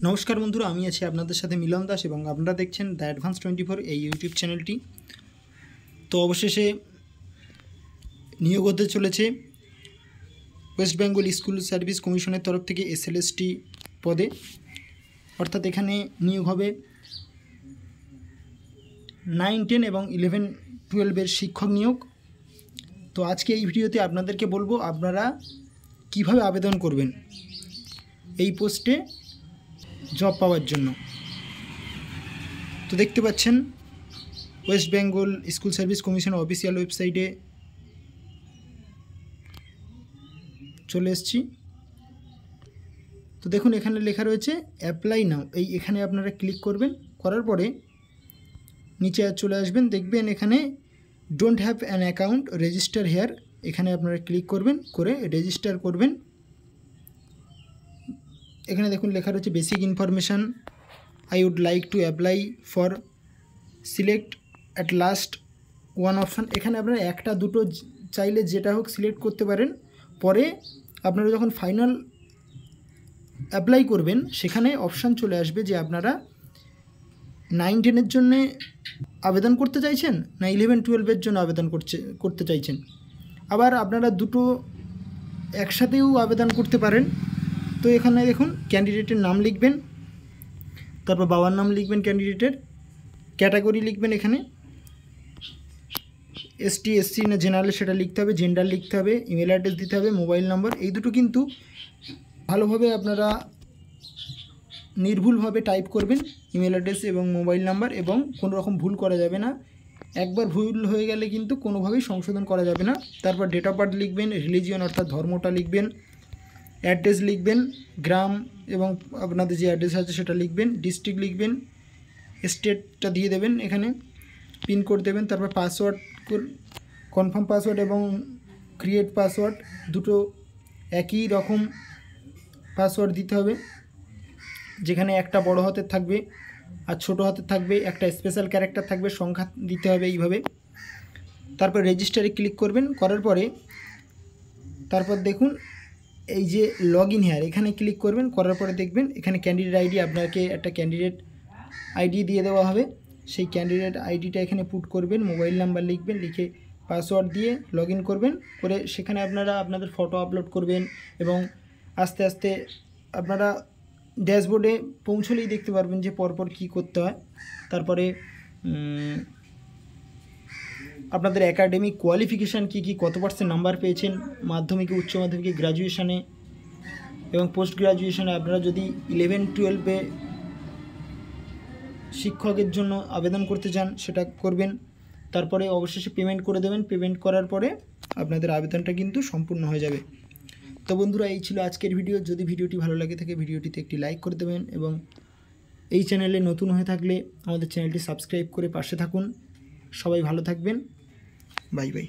নমস্কার বন্ধুরা, আমি আছি আপনাদের সাথে মিলন দাস এবং আপনারা দেখছেন দ্য অ্যাডভান্স 24 এই ইউটিউব চ্যানেলটি। তো অবশেষে নিয়োগ হতে চলেছে ওয়েস্ট বেঙ্গল স্কুল সার্ভিস কমিশনের তরফ থেকে SLST পদে, অর্থাৎ এখানে নিয়োগ হবে 9, 10 এবং 11, 12 শিক্ষক নিয়োগ। তো আজকে এই ভিডিওতে আপনাদেরকে বলবো আপনারা কিভাবে আবেদন করবেন এই পোস্টে জব পাওয়ার জন্য। তো দেখতে পাচ্ছেন ওয়েস্ট বেঙ্গল স্কুল সার্ভিস কমিশনের অফিসিয়াল ওয়েবসাইটে চলে এসেছি। তো দেখুন এখানে লেখা রয়েছে অ্যাপ্লাই নাও, এখানে আপনারা ক্লিক করবেন। করার পরে নিচে চলে আসবেন, দেখবেন এখানে don't have an account register here, এখানে আপনারা ক্লিক করবেন, করে রেজিস্টার করবেন। এখানে দেখুন লেখা রয়েছে basic information, I would like to apply for select at last one option. এখানে আপনারা একটা দুটো চাইলে যেটা হোক সিলেক্ট করতে পারেন। পরে আপনারা যখন ফাইনাল অ্যাপ্লাই করবেন সেখানে অপশান চলে আসবে যে আপনারা 9, 10-এর জন্যে আবেদন করতে চাইছেন না 11, 12-এর জন্য আবেদন করতে চাইছেন। আবার আপনারা দুটো একসাথেও আবেদন করতে পারেন। তো এখানে দেখুন ক্যান্ডিডেটের নাম লিখবেন, তারপর বাবার নাম লিখবেন, ক্যান্ডিডেটের ক্যাটাগরি লিখবেন, এখানে ST, SC না জেনারেল সেটা লিখতে হবে, জেন্ডার লিখতে হবে, ইমেল অ্যাড্রেস দিতে হবে, মোবাইল নাম্বার। এই দুটো কিন্তু ভালোভাবে আপনারা নির্ভুলভাবে টাইপ করবেন, ইমেল অ্যাড্রেস এবং মোবাইল নাম্বার, এবং কোনো রকম ভুল করা যাবে না। একবার ভুল হয়ে গেলে কিন্তু কোনোভাবেই সংশোধন করা যাবে না। তারপর ডেট অফ বার্থ লিখবেন, রিলিজিয়ন অর্থাৎ ধর্মটা লিখবেন, অ্যাড্রেস লিখবেন, গ্রাম এবং আপনাদের যে অ্যাড্রেস আছে সেটা লিখবেন, ডিস্ট্রিক্ট লিখবেন, স্টেটটা দিয়ে দেবেন, এখানে পিনকোড দেবেন। তারপর পাসওয়ার্ড, কনফার্ম পাসওয়ার্ড এবং ক্রিয়েট পাসওয়ার্ড দুটো একই রকম পাসওয়ার্ড দিতে হবে, যেখানে একটা বড় হাতের থাকবে আর ছোট হাতের থাকবে, একটা স্পেশাল ক্যারেক্টার থাকবে, সংখ্যা দিতে হবে এইভাবে। তারপর রেজিস্টারে ক্লিক করবেন, করার পরে তারপর দেখুন এই যে লগ ইন হেয়ার, এখানে ক্লিক করবেন। করার পরে দেখবেন এখানে ক্যান্ডিডেট আইডি, আপনাকে একটা ক্যান্ডিডেট আইডি দিয়ে দেওয়া হবে। সেই ক্যান্ডিডেট আইডিটা এখানে পুট করবেন, মোবাইল নাম্বার লিখবেন, লিখে পাসওয়ার্ড দিয়ে লগ ইন করবেন। করে সেখানে আপনারা আপনাদের ফটো আপলোড করবেন এবং আস্তে আস্তে আপনারা ড্যাশবোর্ডে পৌঁছলেই দেখতে পারবেন যে পরপর কী করতে হয়। তারপরে আপনাদের একাডেমিক কোয়ালিফিকেশান কী কী, কত % নাম্বার পেয়েছেন মাধ্যমিকে, উচ্চ মাধ্যমিকে, গ্র্যাজুয়েশানে এবং পোস্ট গ্র্যাজুয়েশানে। আপনারা যদি 11, 12-এ শিক্ষকের জন্য আবেদন করতে চান সেটা করবেন। তারপরে অবশেষে পেমেন্ট করে দেবেন। পেমেন্ট করার পরে আপনাদের আবেদনটা কিন্তু সম্পূর্ণ হয়ে যাবে। তো বন্ধুরা, এই ছিল আজকের ভিডিও। যদি ভিডিওটি ভালো লাগে থাকে ভিডিওটিতে একটি লাইক করে দেবেন এবং এই চ্যানেলে নতুন হয়ে থাকলে আমাদের চ্যানেলটি সাবস্ক্রাইব করে পাশে থাকুন। সবাই ভালো থাকবেন। Bye bye.